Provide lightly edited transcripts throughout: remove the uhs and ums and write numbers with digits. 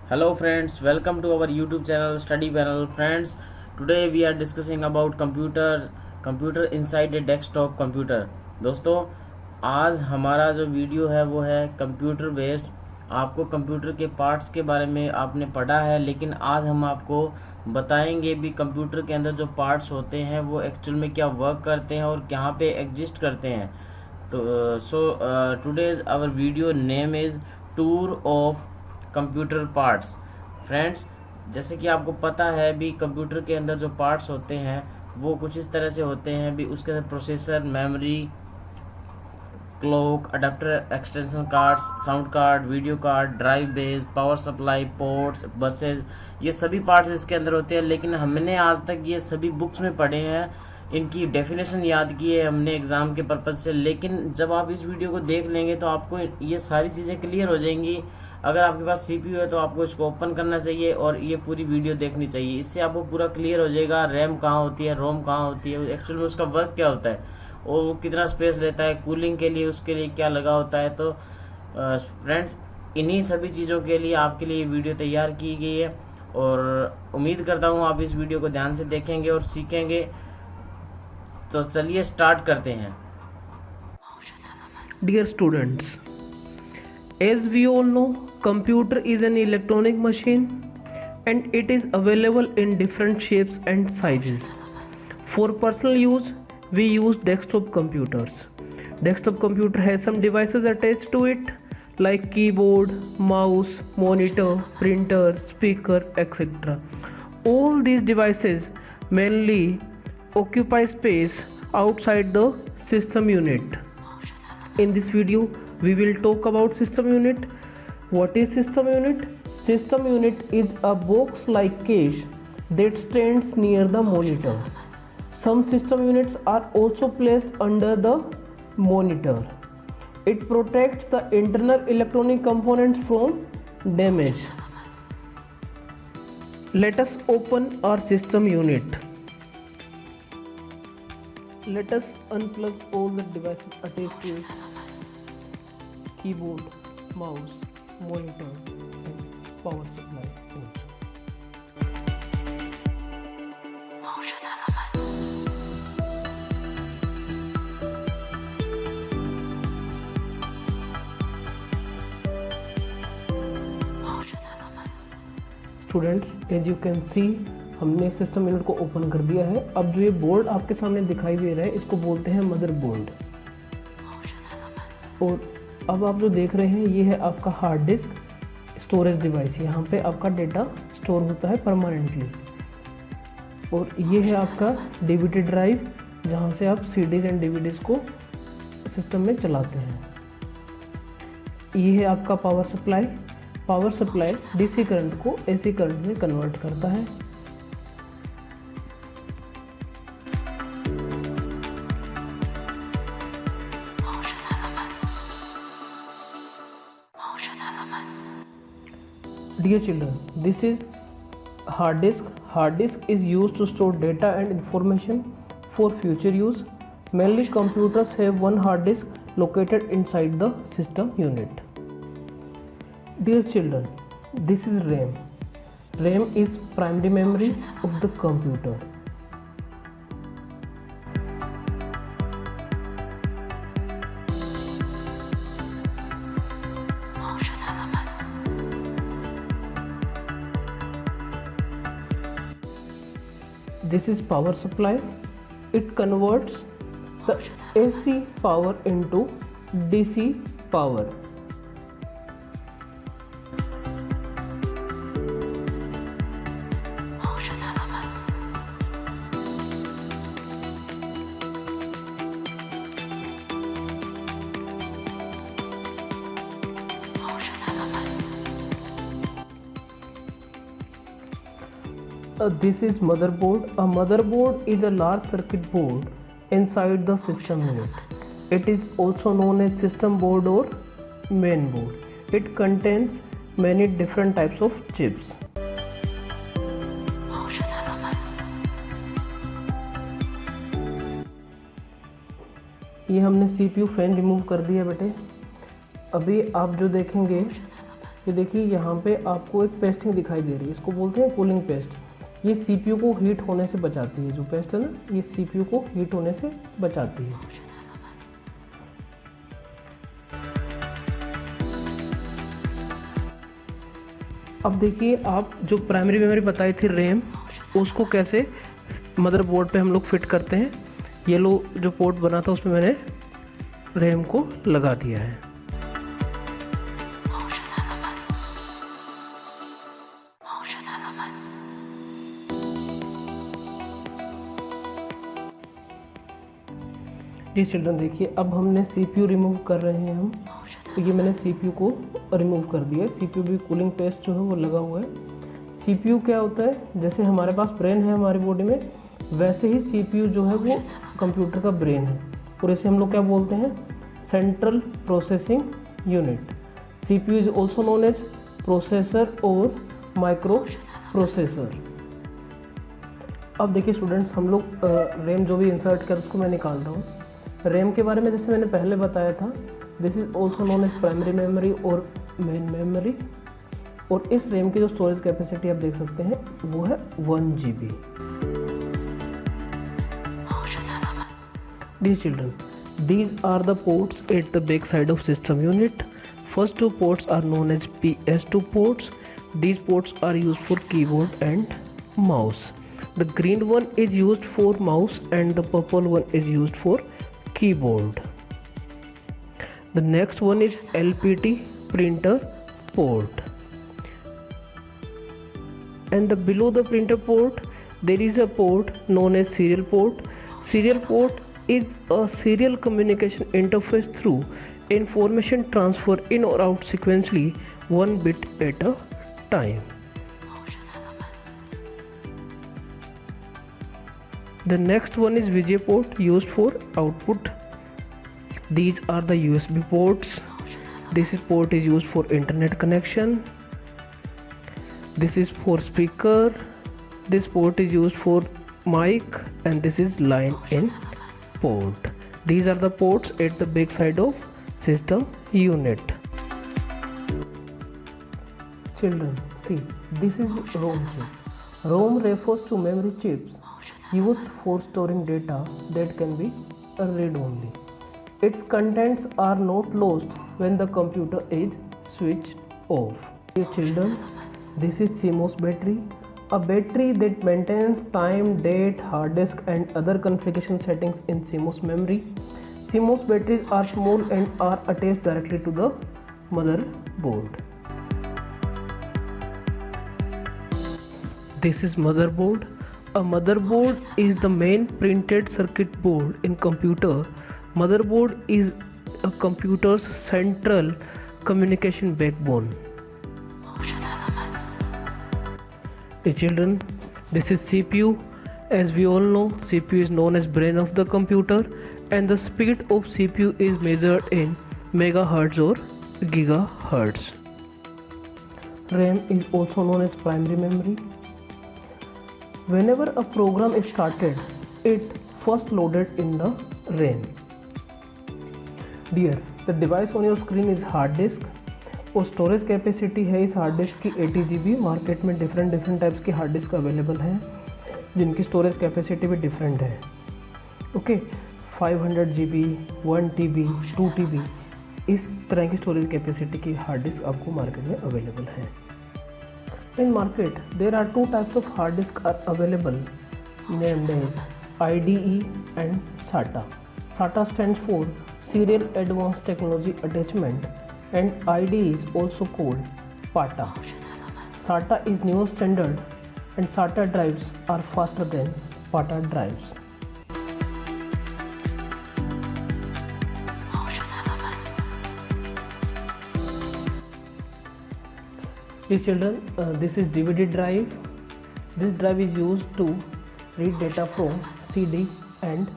Hello friends, welcome to our YouTube channel Study Panel. Friends, today we are discussing about computer inside a desktop computer. दोस्तों, आज हमारा जो video है वो है कंप्यूटर बेस्ड। आपको कंप्यूटर के पार्ट्स के बारे में आपने पढ़ा है, लेकिन आज हम आपको बताएंगे भी कंप्यूटर के अंदर जो पार्ट्स होते हैं वो एक्चुअल में क्या वर्क करते हैं और कहाँ पे एग्जिस्ट करते हैं। तो today's our video name is tour of computer parts. Friends, जैसे कि आपको पता है भी कंप्यूटर के अंदर जो पार्ट्स होते हैं वो कुछ इस तरह से होते हैं भी। उसके अंदर processor, memory, clock, adapter, extension cards, sound card, video card, drive base, power supply, ports, buses, ये सभी पार्ट्स इसके अंदर होते हैं। लेकिन हमने आज तक ये सभी बुक्स में पढ़े हैं, इनकी डेफिनेशन याद की है हमने एग्ज़ाम के पर्पज़ से। लेकिन जब आप इस वीडियो को देख लेंगे तो आपको ये सारी चीज़ें क्लियर हो जाएंगी। अगर आपके पास सीपीयू है तो आपको इसको ओपन करना चाहिए और ये पूरी वीडियो देखनी चाहिए। इससे आपको पूरा क्लियर हो जाएगा रैम कहाँ होती है, रोम कहाँ होती है, एक्चुअल में उसका वर्क क्या होता है और वो कितना स्पेस लेता है, कूलिंग के लिए उसके लिए क्या लगा होता है। तो फ्रेंड्स, इन्हीं सभी चीज़ों के लिए आपके लिए वीडियो तैयार की गई है और उम्मीद करता हूँ आप इस वीडियो को ध्यान से देखेंगे और सीखेंगे। तो चलिए स्टार्ट करते हैं। Dear students, as we all know, computer is an electronic machine and it is available in different shapes and sizes. For personal use, we use desktop computers. Desktop computer has some devices attached to it like keyboard, mouse, monitor, printer, speaker, etc. All these devices mainly occupy space outside the system unit. In this video, we will talk about system unit. What is system unit? System unit is a box-like case that stands near the monitor. Some system units are also placed under the monitor. It protects the internal electronic components from damage. Let us open our system unit. Let us unplug all the devices attached to it: keyboard, mouse, monitor and power supply ports. Students, as you can see, हमने system unit को open कर दिया है। अब जो ये board आपके सामने दिखाई दे रहा है इसको बोलते हैं मदर बोर्ड। और अब आप जो देख रहे हैं ये है आपका हार्ड डिस्क स्टोरेज डिवाइस। यहाँ पे आपका डेटा स्टोर होता है परमानेंटली। और ये है आपका डीवीडी ड्राइव जहाँ से आप सीडीज एंड डीवीडीज को सिस्टम में चलाते हैं। ये है आपका power supply. Power supply DC current को एसी करंट में कन्वर्ट करता है। Dear children, this is hard disk. Hard disk is used to store data and information for future use. Mainly computers have one hard disk located inside the system unit. Dear children, this is RAM. RAM is primary memory of the computer. This is power supply. It converts the AC power into DC power. This is motherboard. A motherboard is a large circuit board inside the system unit. It is also known as system board or main board. It contains many different types of chips. ये हमने CPU fan remove कर दिया बेटे। अभी आप जो देखेंगे ये देखिए यहाँ पे आपको एक पेस्टिंग दिखाई दे रही है, इसको बोलते हैं कूलिंग पेस्ट। ये सीपीयू को हीट होने से बचाती है, जो पेस्ट है ना, ये सीपीयू को हीट होने से बचाती है। अब देखिए आप जो प्राइमरी मेमोरी बताई थी रैम, उसको कैसे मदरबोर्ड पे हम लोग फिट करते हैं। ये लो जो पोर्ट बना था उसमें मैंने रैम को लगा दिया है। जी चिल्ड्रन देखिए, अब हमने सीपीयू रिमूव कर रहे हैं हम। तो ये मैंने सीपीयू को रिमूव कर दिया। सीपीयू भी कूलिंग पेस्ट जो है वो लगा हुआ है। सीपीयू क्या होता है, जैसे हमारे पास ब्रेन है हमारी बॉडी में, वैसे ही सीपीयू जो है वो कंप्यूटर का ब्रेन है, और इसे हम लोग क्या बोलते हैं, central processing unit. CPU is also known as processor और माइक्रो प्रोसेसर। अब देखिए स्टूडेंट्स, हम लोग रैम जो भी इंसर्ट कर उसको मैं निकाल रहा हूँ। रैम के बारे में जैसे मैंने पहले बताया था, this is also known as primary memory और मेन मेमोरी। और इस रैम की जो स्टोरेज कैपेसिटी आप देख सकते हैं वो है 1 GB। Dear children, these are the ports at the back side of system unit. First two ports are known as PS2 ports. These ports are used for keyboard and mouse. The green one is used for mouse and the purple one is used for keyboard. The next one is LPT printer port. And below the printer port there is a port known as serial port. Serial port is a serial communication interface through information transfer in or out sequentially, one bit at a time. The next one is VGA port, used for output. These are the USB ports. This port is used for internet connection. This is for speaker. This port is used for mic, and this is line in port. These are the ports at the back side of system unit. Children, see, this is ROM chip. ROM refers to memory chips used for storing data that can be read only. Its contents are not lost when the computer is switched off. Dear children, this is CMOS battery, a battery that maintains time, date, hard disk and other configuration settings in CMOS memory. CMOS batteries are small and are attached directly to the motherboard. This is motherboard. A motherboard is the main printed circuit board in computer. Motherboard is a computer's central communication backbone. Hey children, this is CPU. As we all know, CPU is known as brain of the computer, and the speed of CPU is measured in megahertz or gigahertz. RAM is also known as primary memory. Whenever a program is started, it first loaded in the RAM. Dear, the device on your screen is hard disk. और storage capacity है इस hard disk की 80 GB। Market में different types की hard disk available हैं जिनकी storage capacity भी different है। ओके, 500 GB, 1 TB, 2 TB, इस तरह की स्टोरेज कैपेसिटी की हार्ड डिस्क आपको मार्केट में अवेलेबल है। In market there are 2 types of hard disk are available, named as IDE and SATA. SATA stands for Serial Advanced Technology Attachment, and IDE is also called PATA. SATA is newer standard, and SATA drives are faster than PATA drives. Dear children, this is DVD drive. This drive is used to read data from CD and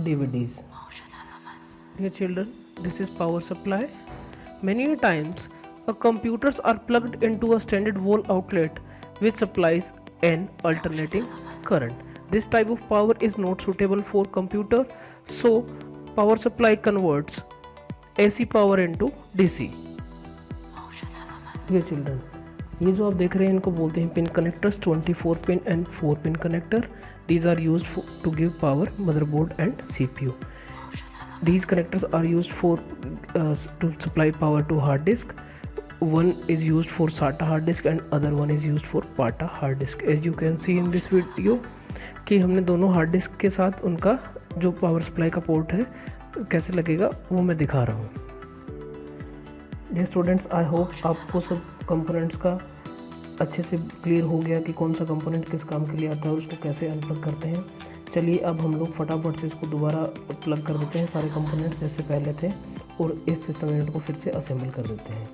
DVDs. Dear children, this is power supply. Many times, computers are plugged into a standard wall outlet which supplies an alternating current. This type of power is not suitable for computer, so power supply converts AC power into DC. ठीक है children, ये जो आप देख रहे हैं इनको बोलते हैं pin connectors, 24 pin and 4 pin connector. These are used to give power motherboard and CPU. These connectors are used for to supply power to hard disk. One is used for SATA hard disk and other one is used for PATA hard disk. As you can see in this video कि हमने दोनों hard disk के साथ उनका जो power supply का port है कैसे लगेगा वो मैं दिखा रहा हूँ. ये स्टूडेंट्स, आई होप आपको सब कंपोनेंट्स का अच्छे से क्लियर हो गया कि कौन सा कंपोनेंट किस काम के लिए आता है और उसको कैसे अनप्लग करते हैं. चलिए अब हम लोग फटाफट से इसको दोबारा प्लग कर देते हैं सारे कंपोनेंट्स जैसे पहले थे और इस सिस्टम यूनिट को फिर से असेंबल कर देते हैं.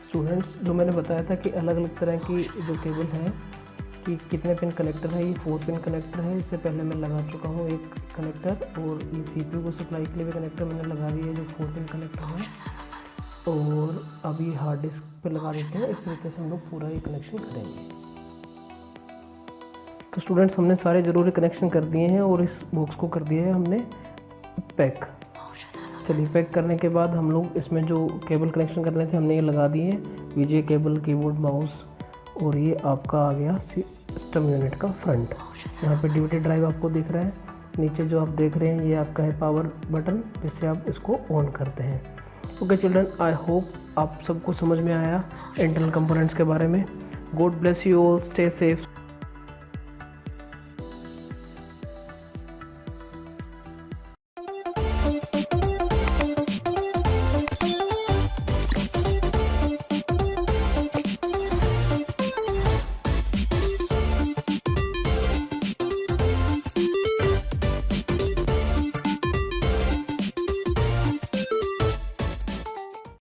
स्टूडेंट्स, जो मैंने बताया था कि अलग अलग तरह की जो केबल है कि कितने पिन कनेक्टर है, ये 4 पिन कनेक्टर है. इससे पहले मैं लगा चुका हूँ एक कनेक्टर और ये CPU को सप्लाई के लिए भी कनेक्टर मैंने लगा दिया है जो 4 पिन कनेक्टर है. और अभी हार्ड डिस्क पे लगा देते हैं. इस तरीके से हम लोग पूरा ये कनेक्शन करेंगे. तो स्टूडेंट्स, हमने सारे ज़रूरी कनेक्शन कर दिए हैं और इस बॉक्स को कर दिया है हमने पैक. चलिए, पैक करने के बाद हम लोग इसमें जो केबल कनेक्शन करने थे हमने ये लगा दिए हैं. VGA केबल, कीबोर्ड, माउस और ये आपका आ गया सिस्टम यूनिट का फ्रंट. यहाँ पे DVD ड्राइव आपको दिख रहा है. नीचे जो आप देख रहे हैं ये आपका है पावर बटन जिससे आप इसको ऑन करते हैं. ओके चिल्ड्रन, आई होप आप सबको समझ में आया इंटरनल कंपोनेंट्स के बारे में. God bless you all, stay safe.